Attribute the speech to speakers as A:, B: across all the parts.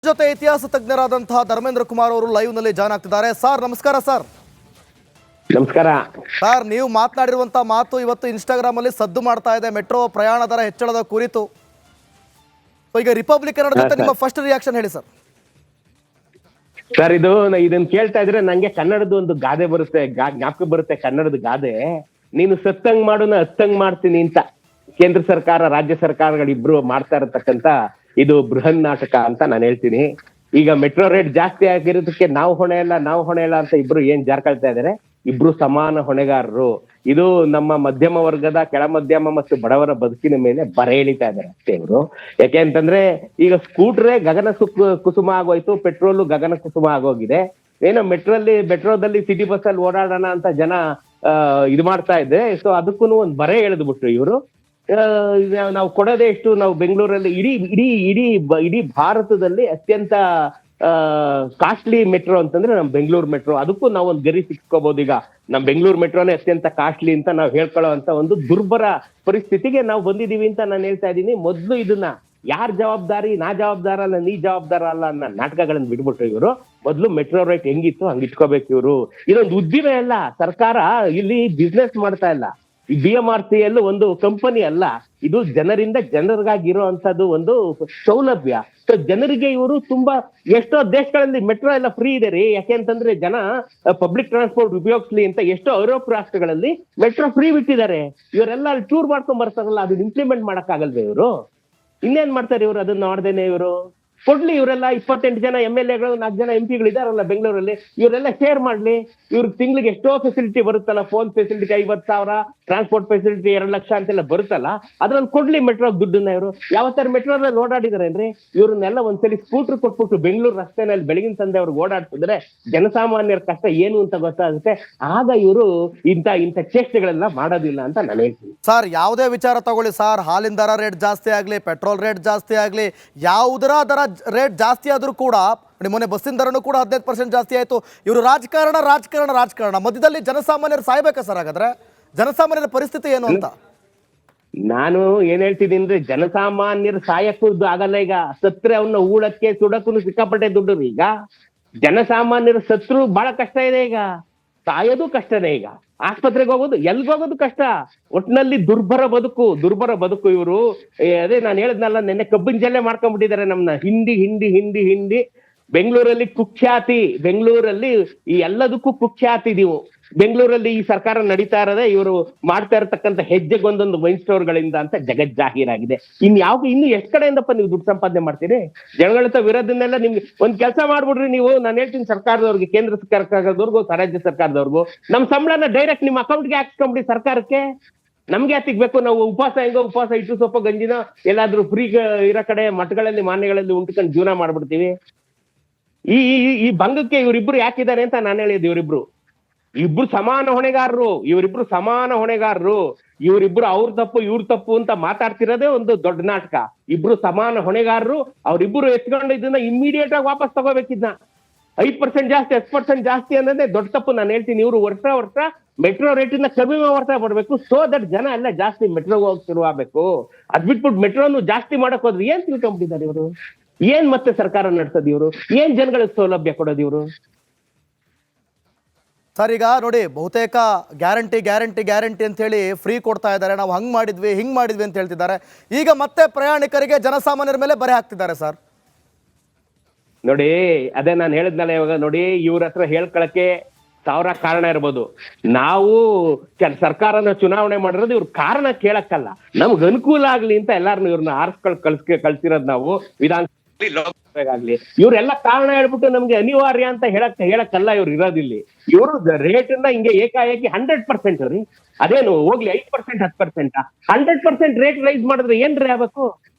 A: ಜೊತೆ ಇತಿಹಾಸ ತಜ್ಞರಾದಂತಹ ಧರ್ಮೇಂದ್ರ ಕುಮಾರ್ ಅವರು ಲೈವ್ ನಲ್ಲಿ ಜಾಯ್ನ್ ಆಗ್ತಿದ್ದಾರೆ. ಸರ್ ನಮಸ್ಕಾರ. ಸರ್
B: ನಮಸ್ಕಾರ
A: ಸರ್, ನೀವು ಮಾತನಾಡಿರುವಂತಹ ಮಾತು ಇವತ್ತು ಇನ್ಸ್ಟಾಗ್ರಾಮ್ ಅಲ್ಲಿ ಸದ್ದು ಮಾಡ್ತಾ ಇದೆ, ಮೆಟ್ರೋ ಪ್ರಯಾಣ ದರ ಹೆಚ್ಚಳದ ಕುರಿತು. ಈಗ ರಿಪಬ್ಲಿಕ್ ಕನ್ನಡ ಜೊತೆ ನಿಮ್ಮ ಫಸ್ಟ್ ರಿಯಾಕ್ಷನ್ ಹೇಳಿ ಸರ್.
B: ಸರ್, ಇದನ್ನ ಕೇಳ್ತಾ ಇದ್ರೆ ನಂಗೆ ಕನ್ನಡದ ಒಂದು ಗಾದೆ ಬರುತ್ತೆ, ಜ್ಞಾಪಕ ಬರುತ್ತೆ. ಕನ್ನಡದ ಗಾದೆ, ನೀನು ಸತ್ತಂಗ್ ಮಾಡೋನ ಹತ್ತಂಗ್ ಮಾಡ್ತೀನಿ ಅಂತ ಕೇಂದ್ರ ಸರ್ಕಾರ ರಾಜ್ಯ ಸರ್ಕಾರಗಳಿಬ್ರು ಮಾಡ್ತಾ ಇರತಕ್ಕಂತ ಇದು ಬೃಹನ್ ನಾಟಕ ಅಂತ ನಾನು ಹೇಳ್ತೀನಿ. ಈಗ ಮೆಟ್ರೋ ರೇಟ್ ಜಾಸ್ತಿ ಆಗಿರೋದಕ್ಕೆ ನಾವು ಹೊಣೆ ಇಲ್ಲ ಅಂತ ಇಬ್ರು ಏನ್ ಜಾರ್ಕೊಳ್ತಾ ಇದಾರೆ. ಇಬ್ರು ಸಮಾನ ಹೊಣೆಗಾರರು. ಇದು ನಮ್ಮ ಮಧ್ಯಮ ವರ್ಗದ, ಕೆಳ ಮಧ್ಯಮ ಮತ್ತು ಬಡವರ ಬದುಕಿನ ಮೇಲೆ ಬರೆ ಎಳಿತಾ ಇದಾರೆ ಅಷ್ಟೇ ಇವರು. ಯಾಕೆ ಅಂತಂದ್ರೆ ಈಗ ಸ್ಕೂಟ್ರೇ ಗಗನ ಕುಸುಮ ಆಗೋಯ್ತು, ಪೆಟ್ರೋಲು ಗಗನ ಕುಸುಮ ಆಗೋಗಿದೆ. ಏನೋ ಮೆಟ್ರೋದಲ್ಲಿ ಸಿಟಿ ಬಸ್ ಅಲ್ಲಿ ಓಡಾಡೋಣ ಅಂತ ಜನ ಇದು ಮಾಡ್ತಾ ಇದ್ದೆ. ಸೊ ಅದಕ್ಕೂ ಒಂದು ಬರೆ ಎಳೆದ್ಬಿಟ್ರು ಇವರು. ನಾವು ಕೊಡೋದೇ ಎಷ್ಟು, ನಾವು ಬೆಂಗಳೂರಲ್ಲಿ ಇಡೀ ಭಾರತದಲ್ಲಿ ಅತ್ಯಂತ ಕಾಸ್ಟ್ಲಿ ಮೆಟ್ರೋ ಅಂತಂದ್ರೆ ನಮ್ ಬೆಂಗಳೂರು ಮೆಟ್ರೋ. ಅದಕ್ಕೂ ನಾವು ಒಂದು ಗರಿ ಸಿಕ್ಕೋಬಹುದು. ಈಗ ನಮ್ ಬೆಂಗಳೂರು ಮೆಟ್ರೋನೇ ಅತ್ಯಂತ ಕಾಸ್ಟ್ಲಿ ಅಂತ ನಾವು ಹೇಳ್ಕೊಳ್ಳೋ ಅಂತ ಒಂದು ದುರ್ಬರ ಪರಿಸ್ಥಿತಿಗೆ ನಾವು ಬಂದಿದೀವಿ ಅಂತ ನಾನು ಹೇಳ್ತಾ ಇದ್ದೀನಿ. ಮೊದ್ಲು ಇದನ್ನ ಯಾರ್ ಜವಾಬ್ದಾರಿ, ನಾ ಜವಾಬ್ದಾರ ಅಲ್ಲ, ನೀ ಜವಾಬ್ದಾರ ಅಲ್ಲ ಅನ್ನೋ ನಾಟಕಗಳನ್ನ ಬಿಟ್ಬಿಟ್ರು ಇವರು. ಮೊದ್ಲು ಮೆಟ್ರೋ ರೇಟ್ ಹೆಂಗಿತ್ತು ಹಂಗ ಇಟ್ಕೋಬೇಕು ಇವರು. ಇದೊಂದು ಉದ್ದಿಮೆ ಅಲ್ಲ, ಸರ್ಕಾರ ಇಲ್ಲಿ ಬಿಸ್ನೆಸ್ ಮಾಡ್ತಾ ಇಲ್ಲ. ಈ BMRC ಎಲ್ಲೂ ಒಂದು ಕಂಪನಿ ಅಲ್ಲ, ಇದು ಜನರಿಂದ ಜನರಿಗಾಗಿರೋ ಅಂತದ್ದು ಒಂದು ಸೌಲಭ್ಯ. ಸೊ ಜನರಿಗೆ ಇವರು ತುಂಬಾ, ಎಷ್ಟೋ ದೇಶಗಳಲ್ಲಿ ಮೆಟ್ರೋ ಎಲ್ಲ ಫ್ರೀ ಇದೆ ರೀ. ಯಾಕೆ ಅಂತಂದ್ರೆ ಜನ ಪಬ್ಲಿಕ್ ಟ್ರಾನ್ಸ್ಪೋರ್ಟ್ ಉಪಯೋಗಿಸ್ಲಿ ಅಂತ ಎಷ್ಟೋ ಯುರೋಪ್ ರಾಷ್ಟ್ರಗಳಲ್ಲಿ ಮೆಟ್ರೋ ಫ್ರೀ ಬಿಟ್ಟಿದ್ದಾರೆ. ಇವರೆಲ್ಲ ಅಲ್ಲಿ ಟೂರ್ ಮಾಡ್ಕೊಂಡ್ ಬರ್ತಾರಲ್ಲ, ಅದನ್ನ ಇಂಪ್ಲಿಮೆಂಟ್ ಮಾಡಕ್ ಆಗಲ್ವೇ ಇವರು? ಇನ್ನೇನ್ ಮಾಡ್ತಾರೆ ಇವರು ಅದನ್ನ ನೋಡ್ದೇನೆ? ಇವರು ಕೊಡ್ಲಿ, ಇವರೆಲ್ಲ 28 ಜನ MLA ಗಳು, 4 ಜನ MP ಗಳು ಇದಾರಲ್ಲ ಬೆಂಗಳೂರಲ್ಲಿ, ಇವರೆಲ್ಲ ಶೇರ್ ಮಾಡ್ಲಿ. ಇವ್ರಿಗೆ ತಿಂಗಳಿಗೆ ಎಷ್ಟೋ ಫೆಸಿಲಿಟಿ ಬರುತ್ತಲ್ಲ, phone facility 50,000, transport facility 2 lakh ಅಂತೆಲ್ಲ ಬರುತ್ತಲ್ಲ, ಅದ್ರಲ್ಲಿ ಕೊಡ್ಲಿ ಮೆಟ್ರೋ ದುಡ್ಡನ್ನ. ಇವರು ಯಾವತ್ತಾರು ಮೆಟ್ರೋದಲ್ಲಿ ಓಡಾಡಿದಾರೇನ್ರಿ? ಇವ್ರನ್ನೆಲ್ಲ ಒಂದ್ಸಲಿ ಸ್ಕೂಟರ್ ಕೊಟ್ಬಿಟ್ಟು ಬೆಂಗಳೂರು ರಸ್ತೆನಲ್ಲಿ ಬೆಳಗಿನ ಸಂದೆ ಅವ್ರಿಗೆ ಓಡಾಡ್ತಿದ್ರೆ ಜನಸಾಮಾನ್ಯರ ಕಷ್ಟ ಏನು ಅಂತ ಗೊತ್ತಾಗುತ್ತೆ. ಆಗ ಇವರು ಇಂಥ ಚೇಷ್ಟೆಗಳೆಲ್ಲ ಮಾಡೋದಿಲ್ಲ ಅಂತ ನಾನು ಹೇಳ್ತೀನಿ.
A: ಸರ್, ಯಾವುದೇ ವಿಚಾರ ತಗೊಳ್ಳಿ ಸರ್, ಹಾಲಿನ ದರ ರೇಟ್ ಜಾಸ್ತಿ ಆಗಲಿ, ಪೆಟ್ರೋಲ್ ರೇಟ್ ಜಾಸ್ತಿ ಆಗಲಿ, ಯಾವುದರ ದರ ರೇಟ್ ಜಾಸ್ತಿ ಆದರೂ ಕೂಡ, ಮೊನ್ನೆ ಬಸ್ಸಿನ ದರನೂ ಕೂಡ 15% ಜಾಸ್ತಿ ಆಯಿತು. ಇವರು ರಾಜಕಾರಣ ಮಧ್ಯದಲ್ಲಿ ಜನಸಾಮಾನ್ಯರು ಸಾಯ್ಬೇಕಾ ಸರ್? ಹಾಗಾದ್ರೆ ಜನಸಾಮಾನ್ಯರ ಪರಿಸ್ಥಿತಿ ಏನು ಅಂತ
B: ನಾನು ಏನ್ ಹೇಳ್ತಿದ್ದೀನಿ ಅಂದ್ರೆ, ಜನಸಾಮಾನ್ಯರು ಸಾಯಕ್ಕೂ ಆಗಲ್ಲ. ಈಗ ಸತ್ರೆ ಅವನ್ನ ಊಳಕ್ಕೆ ಸುಡಕ್ಕೂ ಸಿಕ್ಕಾಪಟ್ಟೆ ದುಡ್ಡು. ಈಗ ಜನಸಾಮಾನ್ಯರು ಸತ್ರು ಬಹಳ ಕಷ್ಟ ಇದೆ. ಈಗ ಸಾಯೋದು ಕಷ್ಟನೇ. ಈಗ ಆಸ್ಪತ್ರೆಗೆ ಹೋಗೋದು, ಎಲ್ಗೋಗೋದು ಕಷ್ಟ. ಒಟ್ಟಿನಲ್ಲಿ ದುರ್ಬರ ಬದುಕು ಇವರು. ಅದೇ ನಾನು ಹೇಳಿದ್ನಲ್ಲ, ನೆನ್ನೆ ಕಬ್ಬಿನ ಜಲ್ಲೆ ಮಾಡ್ಕೊಂಡ್ಬಿಟ್ಟಿದ್ದಾರೆ ನಮ್ನ. ಹಿಂಡಿ ಬೆಂಗಳೂರಲ್ಲಿ ಕುಖ್ಯಾತಿ. ಬೆಂಗಳೂರಲ್ಲಿ ಈ ಎಲ್ಲದಕ್ಕೂ ಕುಖ್ಯಾತಿ ನೀವು. ಬೆಂಗಳೂರಲ್ಲಿ ಈ ಸರ್ಕಾರ ನಡೀತಾ ಇರೋದೇ ಇವರು ಮಾಡ್ತಾ ಇರತಕ್ಕಂಥ ಹೆಜ್ಜೆಗೊಂದೊಂದು ವೈನ್ ಸ್ಟೋರ್ಗಳಿಂದ ಅಂತ ಜಗಜ್ಜಾಹೀರಾಗಿದೆ. ಇನ್ನು ಎಷ್ಟು ಕಡೆಯಿಂದಪ್ಪ ನೀವು ದುಡ್ಡು ಸಂಪಾದನೆ ಮಾಡ್ತೀರಿ? ಜನಗಳ ವಿರೋಧನೆಲ್ಲ ನಿಮ್ಗೆ ಒಂದ್ ಕೆಲಸ ಮಾಡ್ಬಿಡ್ರಿ ನೀವು. ನಾನು ಹೇಳ್ತೀನಿ ಸರ್ಕಾರದವ್ರಿಗೆ, ಕೇಂದ್ರ ಸರ್ಕಾರದವ್ರಿಗೂ, ರಾಜ್ಯ ಸರ್ಕಾರದವ್ರಿಗೂ, ನಮ್ ಸಂಬಳನ ಡೈರೆಕ್ಟ್ ನಿಮ್ಮ ಅಕೌಂಟ್ಗೆ ಹಾಕ್ಸ್ಕೊಂಬಿಡಿ ಸರ್ಕಾರಕ್ಕೆ. ನಮ್ಗೆ ಯಾತಿಗ್ಬೇಕು? ನಾವು ಉಪವಾಸ ಇಟ್ಟು ಸೊಪ್ಪ ಗಂಜಿನ ಎಲ್ಲಾದ್ರೂ ಫ್ರೀ ಇರೋ ಕಡೆ ಮಠಗಳಲ್ಲಿ ಮಾನ್ಯಗಳಲ್ಲಿ ಉಂಟ್ಕೊಂಡು ಜೀವನ ಮಾಡ್ಬಿಡ್ತೀವಿ. ಈ ಭಂಗಕ್ಕೆ ಇವರಿಬ್ರು ಯಾಕಿದ್ದಾರೆ ಅಂತ ನಾನು ಹೇಳಿದ್ದು. ಇಬ್ರು ಸಮಾನ ಹೊಣೆಗಾರರು. ಇವರಿಬ್ರು ಅವ್ರ ತಪ್ಪು ಇವ್ರ ತಪ್ಪು ಅಂತ ಮಾತಾಡ್ತಿರೋದೇ ಒಂದು ದೊಡ್ಡ ನಾಟಕ. ಇಬ್ರು ಸಮಾನ ಹೊಣೆಗಾರರು. ಅವ್ರಿಬ್ರು ಎತ್ಕೊಂಡು ಇದನ್ನ ಇಮ್ಮಿಡಿಯೇಟ್ ಆಗಿ ವಾಪಸ್ ತಗೋಬೇಕಿದ್ನ. 5% ಜಾಸ್ತಿ, 10% ಜಾಸ್ತಿ ಅನ್ನೋದೇ ದೊಡ್ಡ ತಪ್ಪು. ನಾನು ಹೇಳ್ತೀನಿ, ಇವರು ವರ್ಷ ಮೆಟ್ರೋ ರೇಟ್ ಇಂದ ಕಡಿಮೆ ಮಾಡ್ತಾ ಬರ್ಬೇಕು. ಸೋ ದಟ್ ಜನ ಎಲ್ಲ ಜಾಸ್ತಿ ಮೆಟ್ರೋಗೆ ಹೋಗಿ ಶುರುವಾಗಬೇಕು. ಅದ್ ಬಿಟ್ಬಿಟ್ಟು ಮೆಟ್ರೋನು ಜಾಸ್ತಿ ಮಾಡಕ್ ಹೋದ್ರೆ ಏನ್ ತಿಳ್ಕೊಂಡ್ಬಿಟ್ಟಿದ್ದಾರೆ ಇವರು? ಏನ್ ಮತ್ತೆ ಸರ್ಕಾರ ನಡೆಸೋದು ಇವರು? ಏನ್ ಜನಗಳಿಗೆ ಸೌಲಭ್ಯ ಕೊಡೋದು ಇವರು?
A: ಸರ್, ಈಗ ನೋಡಿ, ಬಹುತೇಕ ಗ್ಯಾರಂಟಿ ಅಂತ ಹೇಳಿ ಫ್ರೀ ಕೊಡ್ತಾ ಇದ್ದಾರೆ. ನಾವು ಹಿಂಗ್ ಮಾಡಿದ್ವಿ ಅಂತ ಹೇಳ್ತಿದ್ದಾರೆ. ಈಗ ಮತ್ತೆ ಪ್ರಯಾಣಿಕರಿಗೆ, ಜನಸಾಮಾನ್ಯರ ಮೇಲೆ ಬರೆ ಹಾಕ್ತಿದ್ದಾರೆ ಸರ್.
B: ನೋಡಿ, ಅದೇ ನಾನು ಹೇಳಿದ್ನಲ್ಲ ಇವಾಗ. ನೋಡಿ, ಇವ್ರ ಹತ್ರ ಹೇಳ್ಕೊಳಕ್ಕೆ 1000 ಕಾರಣ ಇರ್ಬೋದು. ನಾವು ಸರ್ಕಾರನ ಚುನಾವಣೆ ಮಾಡಿರೋದು ಇವ್ರ ಕಾರಣ ಕೇಳಕ್ಕಲ್ಲ, ನಮ್ಗೆ ಅನುಕೂಲ ಆಗ್ಲಿ ಅಂತ ಎಲ್ಲಾರನ್ನು ಇವ್ರನ್ನ ಕಳ್ಸಿರೋದು ನಾವು. ವಿಧಾನಸಭೆಗಾಗ್ಲಿ ಇವ್ರೆಲ್ಲ ಕಾರಣ ಹೇಳ್ಬಿಟ್ಟು ನಮ್ಗೆ ಅನಿವಾರ್ಯ ಅಂತ ಹೇಳಕ್ಕಲ್ಲ ಇವ್ರು ಇರೋದಿಲ್ಲಿ. ಇವರು ರೇಟ್ ಅನ್ನ ಹಿಂಗೆ ಏಕಾಏಕಿ 100% ರೀ. ಅದೇನು ಹೋಗ್ಲಿ 5%, 10%, 100% ರೇಟ್ ರೈಸ್ ಮಾಡಿದ್ರೆ ಏನ್ರಿ ಆಗ್ಬೇಕು?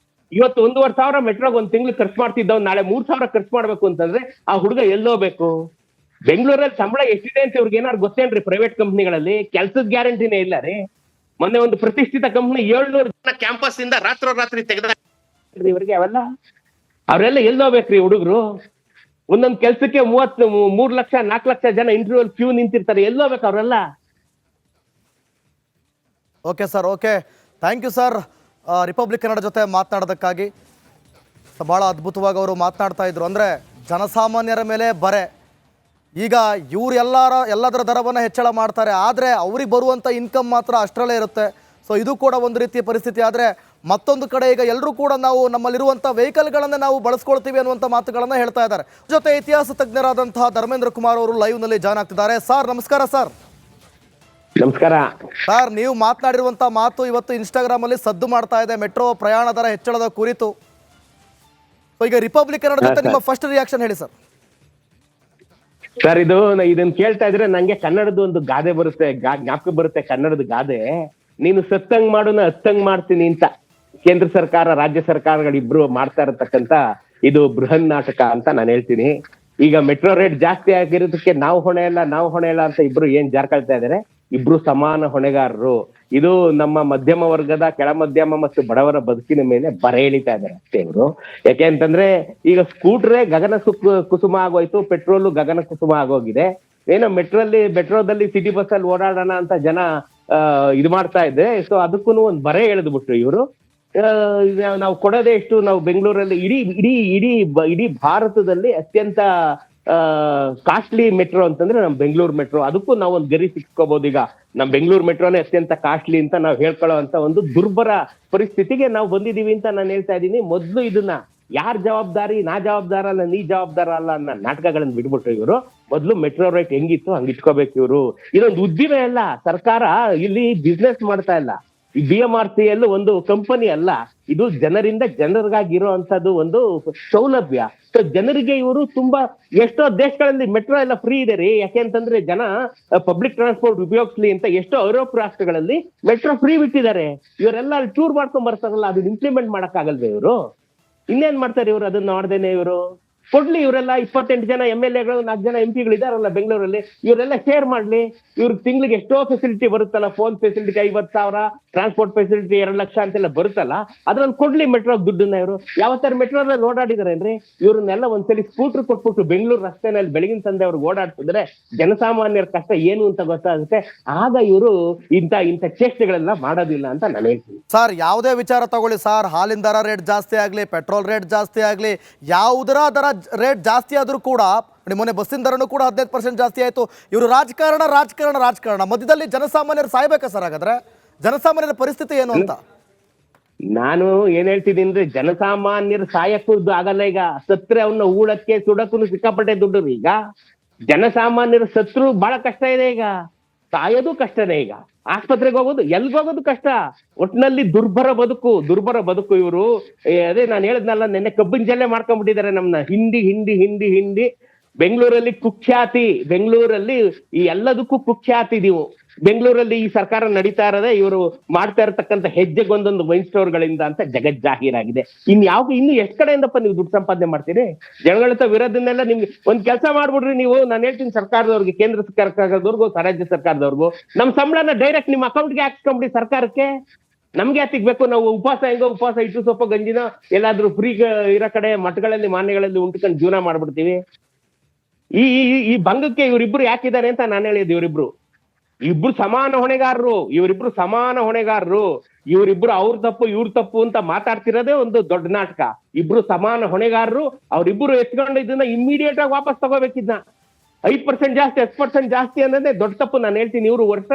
B: ಇವತ್ತು 1,500 ಮೆಟ್ರೋಗೆ ಒಂದ್ ತಿಂಗ್ಳು ಖರ್ಚು ಮಾಡ್ತಿದ್ದವ್ ನಾಳೆ 3,000 ಖರ್ಚು ಮಾಡ್ಬೇಕು ಅಂತಂದ್ರೆ ಆ ಹುಡುಗ ಎಲ್ಲೋಬೇಕು? ಬೆಂಗಳೂರಲ್ಲಿ ಸಂಬಳ ಎಷ್ಟಿದೆ ಅಂತ ಇವ್ರಿಗೆ ಏನಾರು ಗೊತ್ತೇನ್ರಿ? ಪ್ರೈವೇಟ್ ಕಂಪ್ನಿಗಳಲ್ಲಿ ಕೆಲ್ಸದ ಗ್ಯಾರಂಟಿನೇ ಇಲ್ಲ ರೀ. ಮೊನ್ನೆ ಒಂದು ಪ್ರತಿಷ್ಠಿತ ಕಂಪ್ನಿ 700 ಜನ ಕ್ಯಾಂಪಸ್ ಇಂದ ರಾತ್ರಿ ತೆಗೆದ ಇವ್ರಿಗೆ ಅವರೆಲ್ಲ ಎಲ್ಲೋಗ್ಬೇಕ್ರಿ ಹುಡುಗರು? ಒಂದೊಂದ್ ಕೆಲ್ಸಕ್ಕೆ 3 ಲಕ್ಷ 4 ಲಕ್ಷ ಜನ ಇಂಟರ್ವ್ಯೂ ಕ್ಯೂ ನಿಂತಿರ್ತಾರೆ. ಎಲ್ಲೋಗ್ಬೇಕು ಅವರೆಲ್ಲ?
A: Okay sir, okay, thank you sir Republic Kannada ಜೊತೆ ಮಾತನಾಡೋದಕ್ಕಾಗಿ. ಭಾಳ ಅದ್ಭುತವಾಗಿ ಅವರು ಮಾತನಾಡ್ತಾ ಇದ್ರು. ಅಂದರೆ ಜನಸಾಮಾನ್ಯರ ಮೇಲೆ ಬರೆ. ಈಗ ಇವ್ರು ಎಲ್ಲದರ ದರವನ್ನು ಹೆಚ್ಚಳ ಮಾಡ್ತಾರೆ, ಆದರೆ ಅವ್ರಿಗೆ ಬರುವಂಥ ಇನ್ಕಮ್ ಮಾತ್ರ ಅಷ್ಟರಲ್ಲೇ ಇರುತ್ತೆ. ಸೊ ಇದು ಕೂಡ ಒಂದು ರೀತಿಯ ಪರಿಸ್ಥಿತಿ. ಆದರೆ ಮತ್ತೊಂದು ಕಡೆ ಈಗ ಎಲ್ಲರೂ ಕೂಡ ನಾವು ನಮ್ಮಲ್ಲಿರುವಂಥ ವೆಹಿಕಲ್ಗಳನ್ನು ನಾವು ಬಳಸ್ಕೊಳ್ತೀವಿ ಅನ್ನುವಂಥ ಮಾತುಗಳನ್ನು ಹೇಳ್ತಾ ಇದ್ದಾರೆ. ಜೊತೆ ಇತಿಹಾಸ ತಜ್ಞರಾದಂತಹ ಧರ್ಮೇಂದ್ರ ಕುಮಾರ್ ಅವರು ಲೈವ್ನಲ್ಲಿ ಜಾಯ್ನ್ ಆಗ್ತಿದ್ದಾರೆ. ಸರ್ ನಮಸ್ಕಾರ. ಸರ್
B: ನಮಸ್ಕಾರ
A: ಸರ್, ನೀವು ಮಾತನಾಡಿರುವಂಥ ಮಾತು ಇವತ್ತು ಇನ್ಸ್ಟಾಗ್ರಾಮಲ್ಲಿ ಸದ್ದು ಮಾಡ್ತಾ ಇದೆ, ಮೆಟ್ರೋ ಪ್ರಯಾಣ ದರ ಹೆಚ್ಚಳದ ಕುರಿತು. ಸೊ ಈಗ ರಿಪಬ್ಲಿಕ್ ಕನ್ನಡ ಜೊತೆ ನಿಮ್ಮ ಫಸ್ಟ್ ರಿಯಾಕ್ಷನ್ ಹೇಳಿ ಸರ್.
B: ಸರ್, ಇದನ್ನ ಕೇಳ್ತಾ ಇದ್ರೆ ನಂಗೆ ಕನ್ನಡದ ಒಂದು ಗಾದೆ ಬರುತ್ತೆ, ಜ್ಞಾಪಕ ಬರುತ್ತೆ. ಕನ್ನಡದ ಗಾದೆ, ನೀನು ಸತ್ತಂಗ್ ಮಾಡೋನ ಹತ್ತಂಗ್ ಮಾಡ್ತೀನಿ ಅಂತ ಕೇಂದ್ರ ಸರ್ಕಾರ ರಾಜ್ಯ ಸರ್ಕಾರಗಳಿಬ್ರು ಮಾಡ್ತಾ ಇರತಕ್ಕಂತ ಇದು ಬೃಹನ್ ನಾಟಕ ಅಂತ ನಾನು ಹೇಳ್ತೀನಿ. ಈಗ ಮೆಟ್ರೋ ರೇಟ್ ಜಾಸ್ತಿ ಆಗಿರೋದಕ್ಕೆ ನಾವು ಹೊಣೆ ಇಲ್ಲ ಅಂತ ಇಬ್ರು ಏನ್ ಜಾರ್ಕೊಳ್ತಾ ಇದಾರೆ. ಇಬ್ರು ಸಮಾನ ಹೊಣೆಗಾರರು. ಇದು ನಮ್ಮ ಮಧ್ಯಮ ವರ್ಗದ, ಕೆಳ ಮಧ್ಯಮ ಮತ್ತು ಬಡವರ ಬದುಕಿನ ಮೇಲೆ ಬರೆ ಎಳಿತಾ ಇದ್ದಾರೆ ಅಷ್ಟೇ ಇವರು. ಯಾಕೆ ಅಂತಂದ್ರೆ ಈಗ ಸ್ಕೂಟ್ರೇ ಗಗನ ಕುಸುಮ ಆಗೋಯ್ತು, ಪೆಟ್ರೋಲು ಗಗನ ಕುಸುಮ ಆಗೋಗಿದೆ. ಏನೋ ಮೆಟ್ರೋದಲ್ಲಿ ಸಿಟಿ ಬಸ್ ಅಲ್ಲಿ ಓಡಾಡೋಣ ಅಂತ ಜನ ಇದು ಮಾಡ್ತಾ ಇದ್ದೆ. ಸೊ ಅದಕ್ಕೂ ಒಂದು ಬರೆ ಎಳೆದ್ಬಿಟ್ರು ಇವರು. ನಾವು ಕೊಡೋದೇ ಎಷ್ಟು, ನಾವು ಬೆಂಗಳೂರಲ್ಲಿ ಇಡೀ ಭಾರತದಲ್ಲಿ ಅತ್ಯಂತ ಕಾಸ್ಟ್ಲಿ ಮೆಟ್ರೋ ಅಂತಂದ್ರೆ ನಮ್ ಬೆಂಗಳೂರು ಮೆಟ್ರೋ. ಅದಕ್ಕೂ ನಾವು ಒಂದು ಗರಿ ಸಿಕ್ಕೋಬಹುದು. ಈಗ ನಮ್ ಬೆಂಗಳೂರು ಮೆಟ್ರೋನೇ ಅತ್ಯಂತ ಕಾಸ್ಟ್ಲಿ ಅಂತ ನಾವು ಹೇಳ್ಕೊಳ್ಳೋ ಅಂತ ಒಂದು ದುರ್ಬರ ಪರಿಸ್ಥಿತಿಗೆ ನಾವು ಬಂದಿದೀವಿ ಅಂತ ನಾನು ಹೇಳ್ತಾ ಇದ್ದೀನಿ. ಮೊದ್ಲು ಇದನ್ನ ಯಾರ್ ಜವಾಬ್ದಾರಿ, ನಾ ಜವಾಬ್ದಾರ ಅಲ್ಲ, ನೀ ಜವಾಬ್ದಾರ ಅಲ್ಲ ಅನ್ನೋ ನಾಟಕಗಳನ್ನ ಬಿಟ್ಬಿಟ್ರು ಇವರು. ಮೊದ್ಲು ಮೆಟ್ರೋ ರೇಟ್ ಹೆಂಗಿತ್ತು ಹಂಗ್ ಇಟ್ಕೋಬೇಕು ಇವರು. ಇದೊಂದು ಉದ್ದಿಮೆ ಅಲ್ಲ, ಸರ್ಕಾರ ಇಲ್ಲಿ ಬಿಸ್ನೆಸ್ ಮಾಡ್ತಾ ಇಲ್ಲ. ಈ BMRCL ಒಂದು ಕಂಪನಿ ಅಲ್ಲ, ಇದು ಜನರಿಗಾಗಿರೋ ಅಂತದ್ದು ಒಂದು ಸೌಲಭ್ಯ. ಸೊ ಜನರಿಗೆ ಇವರು ತುಂಬಾ, ಎಷ್ಟೋ ದೇಶಗಳಲ್ಲಿ ಮೆಟ್ರೋ ಎಲ್ಲ ಫ್ರೀ ಇದೆ ರೀ. ಯಾಕೆಂತಂದ್ರೆ ಜನ ಪಬ್ಲಿಕ್ ಟ್ರಾನ್ಸ್ಪೋರ್ಟ್ ಉಪಯೋಗಿಸ್ಲಿ ಅಂತ ಎಷ್ಟೋ ಯುರೋಪ್ ರಾಷ್ಟ್ರಗಳಲ್ಲಿ ಮೆಟ್ರೋ ಫ್ರೀ ಬಿಟ್ಟಿದ್ದಾರೆ. ಇವರೆಲ್ಲ ಅಲ್ಲಿ ಟೂರ್ ಮಾಡ್ಕೊಂಡ್ ಬರ್ತಾರಲ್ಲ, ಅದನ್ನ ಇಂಪ್ಲಿಮೆಂಟ್ ಮಾಡಕ್ಕಾಗಲ್ವೇ ಇವರು? ಇನ್ನೇನ್ ಮಾಡ್ತಾರೆ ಇವರು ಅದನ್ನ ನೋಡ್ದೇನೆ? ಇವರು ಕೊಡ್ಲಿ, ಇವರೆಲ್ಲ 28 ಜನ MLAಗಳು, 4 ಜನ MP ಇದಾರಲ್ಲ ಬೆಂಗಳೂರಲ್ಲಿ, ಇವರೆಲ್ಲ ಶೇರ್ ಮಾಡ್ಲಿ. ಇವ್ರಿಗೆ ತಿಂಗ್ಳಿಗೆ ಎಷ್ಟೋ ಫೆಸಿಲಿಟಿ ಬರುತ್ತಲ್ಲ, phone facility 50,000, transport facility 2 lakh ಅಂತೆಲ್ಲ ಬರುತ್ತಲ್ಲ, ಅದ್ರಲ್ಲಿ ಕೊಡ್ಲಿ ಮೆಟ್ರೋ ದುಡ್ಡನ್ನ. ಇವರು ಯಾವತ್ತಾರು ಮೆಟ್ರೋದಲ್ಲಿ ಓಡಾಡಿದಾರೇನ್ರಿ? ಇವ್ರನ್ನೆಲ್ಲ ಒಂದ್ಸಲಿ ಸ್ಕೂಟರ್ ಕೊಟ್ಬಿಟ್ಟು ಬೆಂಗಳೂರು ರಸ್ತೆನಲ್ಲಿ ಬೆಳಗಿನ ಸಂದೆ ಅವ್ರಿಗೆ ಓಡಾಡ್ತಿದ್ರೆ ಜನಸಾಮಾನ್ಯರ ಕಷ್ಟ ಏನು ಅಂತ ಗೊತ್ತಾಗುತ್ತೆ. ಆಗ ಇವರು ಇಂಥ ಚೇಷ್ಟೆಗಳೆಲ್ಲ ಮಾಡೋದಿಲ್ಲ ಅಂತ ನಾನು ಹೇಳ್ತೀನಿ.
A: ಸರ್, ಯಾವುದೇ ವಿಚಾರ ತಗೊಳ್ಳಿ ಸರ್, ಹಾಲಿನ ದರ ರೇಟ್ ಜಾಸ್ತಿ ಆಗಲಿ, ಪೆಟ್ರೋಲ್ ರೇಟ್ ಜಾಸ್ತಿ ಆಗಲಿ, ಯಾವುದರ ದರ ರೇಟ್ ಜಾಸ್ತಿ ಆದರೂ ಕೂಡ, ಮೊನ್ನೆ ಬಸ್ಸಿನ ದರನೂ ಕೂಡ 15% ಜಾಸ್ತಿ ಆಯಿತು. ಇವರು ರಾಜಕಾರಣ ಮಧ್ಯದಲ್ಲಿ ಜನಸಾಮಾನ್ಯರು ಸಾಯ್ಬೇಕಾ ಸರ್? ಹಾಗಾದ್ರೆ ಜನಸಾಮಾನ್ಯರ ಪರಿಸ್ಥಿತಿ ಏನು ಅಂತ
B: ನಾನು ಏನ್ ಹೇಳ್ತಿದ್ದೀನಿ ಅಂದ್ರೆ, ಜನಸಾಮಾನ್ಯರು ಸಾಯಕ್ಕೂ ಆಗಲ್ಲ. ಈಗ ಸತ್ರೆ ಅವನ್ನ ಊಳಕ್ಕೆ ಸುಡಕ್ಕೂ ಸಿಕ್ಕಾಪಟ್ಟೆ ದುಡ್ಡು. ಈಗ ಜನಸಾಮಾನ್ಯರು ಸತ್ರು ಬಹಳ ಕಷ್ಟ ಇದೆ. ಈಗ ಸಾಯೋದು ಕಷ್ಟನೇ. ಈಗ ಆಸ್ಪತ್ರೆಗೆ ಹೋಗೋದು, ಎಲ್ಗೋಗೋದು ಕಷ್ಟ. ಒಟ್ಟಿನಲ್ಲಿ ದುರ್ಬರ ಬದುಕು ಇವರು. ಅದೇ ನಾನು ಹೇಳದ್ನಲ್ಲ, ನೆನ್ನೆ ಕಬ್ಬಿನ ಜಲ್ಲೆ ಮಾಡ್ಕೊಂಡ್ಬಿಟ್ಟಿದ್ದಾರೆ ನಮ್ನ. ಹಿಂಡಿ ಬೆಂಗಳೂರಲ್ಲಿ ಕುಖ್ಯಾತಿ. ಬೆಂಗಳೂರಲ್ಲಿ ಈ ಎಲ್ಲದಕ್ಕೂ ಕುಖ್ಯಾತಿ ನೀವು. ಬೆಂಗಳೂರಲ್ಲಿ ಈ ಸರ್ಕಾರ ನಡೀತಾ ಇರೋದೇ ಇವರು ಮಾಡ್ತಾ ಇರತಕ್ಕಂಥ ಹೆಜ್ಜೆಗೊಂದೊಂದು ವೈನ್ ಸ್ಟೋರ್ಗಳಿಂದ ಅಂತ ಜಗಜ್ಜಾಹೀರಾಗಿದೆ. ಇನ್ನು ಎಷ್ಟು ಕಡೆಯಿಂದಪ್ಪ ನೀವು ದುಡ್ಡು ಸಂಪಾದನೆ ಮಾಡ್ತೀರಿ? ಜನಗಳ ವಿರೋಧನೆಲ್ಲ ನಿಮ್ಗೆ ಒಂದ್ ಕೆಲಸ ಮಾಡ್ಬಿಡ್ರಿ ನೀವು. ನಾನು ಹೇಳ್ತೀನಿ ಸರ್ಕಾರದವ್ರಿಗೆ, ಕೇಂದ್ರ ಸರ್ಕಾರದವ್ರಿಗೂ, ರಾಜ್ಯ ಸರ್ಕಾರದವ್ರಿಗೂ, ನಮ್ ಸಂಬಳನ ಡೈರೆಕ್ಟ್ ನಿಮ್ಮ ಅಕೌಂಟ್ಗೆ ಹಾಕ್ಸ್ಕೊಂಬಿಡಿ ಸರ್ಕಾರಕ್ಕೆ. ನಮ್ಗೆ ಯಾತಿಗ್ಬೇಕು? ನಾವು ಉಪವಾಸ ಇಟ್ಟು ಸೊಪ್ಪು ಗಂಜಿನ ಎಲ್ಲಾದ್ರೂ ಫ್ರೀ ಇರೋ ಕಡೆ ಮಠಗಳಲ್ಲಿ ಮಾನ್ಯಗಳಲ್ಲಿ ಉಂಟ್ಕೊಂಡು ಜೀವನ ಮಾಡ್ಬಿಡ್ತೀವಿ. ಈ ಭಂಗಕ್ಕೆ ಇವರಿಬ್ರು ಯಾಕಿದ್ದಾರೆ ಅಂತ ನಾನು ಹೇಳಿದ್ದು. ಇಬ್ರು ಸಮಾನ ಹೊಣೆಗಾರರು. ಇವರಿಬ್ರು ಅವ್ರ ತಪ್ಪು ಇವ್ರ ತಪ್ಪು ಅಂತ ಮಾತಾಡ್ತಿರೋದೇ ಒಂದು ದೊಡ್ಡ ನಾಟಕ. ಇಬ್ರು ಸಮಾನ ಹೊಣೆಗಾರರು. ಅವ್ರಿಬ್ರು ಎತ್ಕೊಂಡು ಇದನ್ನ ಇಮ್ಮಿಡಿಯೇಟ್ ಆಗಿ ವಾಪಸ್ ತಗೋಬೇಕಿದ್ನ. 5% ಜಾಸ್ತಿ, 10% ಜಾಸ್ತಿ ಅನ್ನೋದೇ ದೊಡ್ಡ ತಪ್ಪು. ನಾನು ಹೇಳ್ತೀನಿ, ಇವರು ವರ್ಷ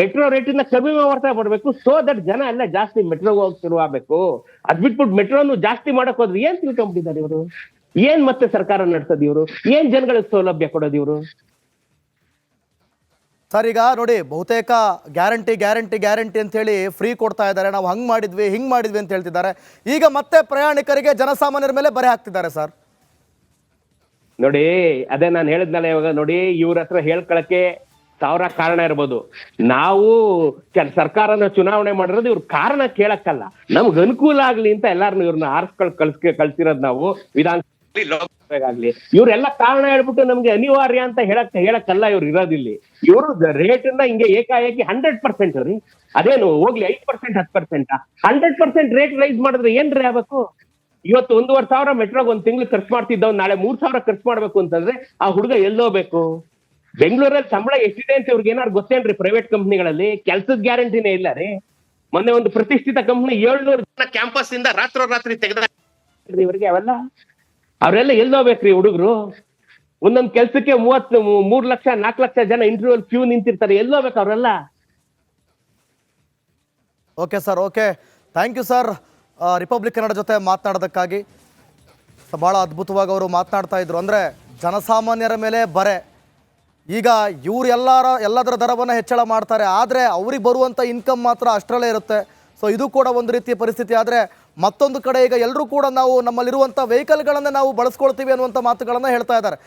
B: ಮೆಟ್ರೋ ರೇಟಿನ ಕಡಿಮೆ ಮಾಡ್ಬೇಕು. ಸೋ ದಟ್ ಜನ ಎಲ್ಲ ಜಾಸ್ತಿ ಮೆಟ್ರೋಗೆ ಹೋಗಿ ಶುರುವಾಗಬೇಕು. ಅದ್ಬಿಟ್ಬಿಟ್ಟು ಮೆಟ್ರೋನು ಜಾಸ್ತಿ ಮಾಡಕ್ ಹೋದ್ರೆ ಏನ್ ತಿಳ್ಕೊಂಡ್ಬಿಟ್ಟಿದ್ದಾರೆ ಇವರು? ಏನ್ ಮತ್ತೆ ಸರ್ಕಾರ ನಡೆಸೋದು ಇವರು? ಏನ್ ಜನಗಳಿಗೆ ಸೌಲಭ್ಯ ಕೊಡೋದು ಇವರು?
A: ಸರ್, ಈಗ ನೋಡಿ, ಬಹುತೇಕ ಗ್ಯಾರಂಟಿ ಅಂತ ಹೇಳಿ ಫ್ರೀ ಕೊಡ್ತಾ ಇದ್ದಾರೆ. ನಾವು ಹಿಂಗ್ ಮಾಡಿದ್ವಿ ಅಂತ ಹೇಳ್ತಿದ್ದಾರೆ. ಈಗ ಮತ್ತೆ ಪ್ರಯಾಣಿಕರಿಗೆ, ಜನಸಾಮಾನ್ಯರ ಮೇಲೆ ಬರೆ ಹಾಕ್ತಿದ್ದಾರೆ ಸರ್.
B: ನೋಡಿ, ಅದೇ ನಾನು ಹೇಳಿದ್ನಲ್ಲ ಇವಾಗ. ನೋಡಿ, ಇವ್ರ ಹತ್ರ ಹೇಳ್ಕೊಳಕ್ಕೆ 1000 ಕಾರಣ ಇರ್ಬೋದು. ನಾವು ಸರ್ಕಾರನ ಚುನಾವಣೆ ಮಾಡಿರೋದು ಇವ್ರ ಕಾರಣ ಕೇಳಕ್ಕಲ್ಲ, ನಮ್ಗ್ ಅನುಕೂಲ ಆಗ್ಲಿ ಅಂತ ಎಲ್ಲಾರನ್ನು ಇವ್ರನ್ನ ಕಳ್ಸಿರೋದು ನಾವು. ವಿಧಾನಸಭೆಗಾಗ್ಲಿ ಇವ್ರೆಲ್ಲ ಕಾರಣ ಹೇಳ್ಬಿಟ್ಟು ನಮ್ಗೆ ಅನಿವಾರ್ಯ ಅಂತ ಹೇಳಕ್ಕಲ್ಲ ಇವ್ರು ಇರೋದಿಲ್ಲಿ. ಇವರು ರೇಟ್ ಅನ್ನ ಹಿಂಗೆ ಏಕಾಏಕಿ 100% ರೀ, ಅದೇನು ಹೋಗ್ಲಿ 5%, 10%, 100% ರೇಟ್ ರೈಸ್ ಮಾಡಿದ್ರೆ ಏನ್ರಿ ಆಗ್ಬೇಕು? ಇವತ್ತು 1,500 ಮೆಟ್ರೋಗ್ ಒಂದ್ ತಿಂಗ್ಳು ಖರ್ಚು ಮಾಡ್ತಿದ್ದವ್ ನಾಳೆ 3,000 ಖರ್ಚು ಮಾಡ್ಬೇಕು ಅಂತಂದ್ರೆ ಆ ಹುಡುಗ ಎಲ್ಲೋಬೇಕು? ಬೆಂಗಳೂರಲ್ಲಿ ಸಂಬಳ ಎಷ್ಟಿದೆ ಅಂತ ಇವ್ರಿಗೆ ಏನಾದ್ರು ಗೊತ್ತೇನ್ರಿ? ಪ್ರೈವೇಟ್ ಕಂಪ್ನಿಗಳಲ್ಲಿ ಕೆಲ್ಸದ ಗ್ಯಾರಂಟಿನೇ ಇಲ್ಲ ರೀ. ಮೊನ್ನೆ ಒಂದು ಪ್ರತಿಷ್ಠಿತ ಕಂಪ್ನಿ 700 ಜನ ಕ್ಯಾಂಪಸ್ ಇಂದ ರಾತ್ರಿ ತೆಗೆದ ಬೇಕ್ರಿ ಇವ್ರಿಗೆ ಅವೆಲ್ಲ? ಅವರೆಲ್ಲ ಎಲ್ಲೋಗ್ಬೇಕ್ರಿ ಹುಡುಗರು? ಒಂದೊಂದ್ ಕೆಲ್ಸಕ್ಕೆ 3 ಲಕ್ಷ 4 ಲಕ್ಷ ಜನ ಇಂಟರ್ವ್ಯೂ ಕ್ಯೂ ನಿಂತಿರ್ತಾರೆ, ಎಲ್ಲೋಗ್ಬೇಕು ಅವರೆಲ್ಲ?
A: Okay sir, okay, thank you sir Republic Kannada ಜೊತೆ ಮಾತನಾಡೋದಕ್ಕಾಗಿ. ಭಾಳ ಅದ್ಭುತವಾಗಿ ಅವರು ಮಾತನಾಡ್ತಾ ಇದ್ರು. ಅಂದರೆ ಜನಸಾಮಾನ್ಯರ ಮೇಲೆ ಬರೆ. ಈಗ ಇವ್ರು ಎಲ್ಲದರ ದರವನ್ನು ಹೆಚ್ಚಳ ಮಾಡ್ತಾರೆ, ಆದರೆ ಅವ್ರಿಗೆ ಬರುವಂಥ ಇನ್ಕಮ್ ಮಾತ್ರ ಅಷ್ಟರಲ್ಲೇ ಇರುತ್ತೆ. ಸೊ ಇದು ಕೂಡ ಒಂದು ರೀತಿಯ ಪರಿಸ್ಥಿತಿ. ಆದರೆ ಮತ್ತೊಂದು ಕಡೆ ಈಗ ಎಲ್ಲರೂ ಕೂಡ ನಾವು ನಮ್ಮಲ್ಲಿರುವಂಥ ವೆಹಿಕಲ್ಗಳನ್ನೇ ನಾವು ಬಳಸ್ಕೊಳ್ತೀವಿ ಅನ್ನುವಂಥ ಮಾತುಗಳನ್ನು ಹೇಳ್ತಾ ಇದ್ದಾರೆ.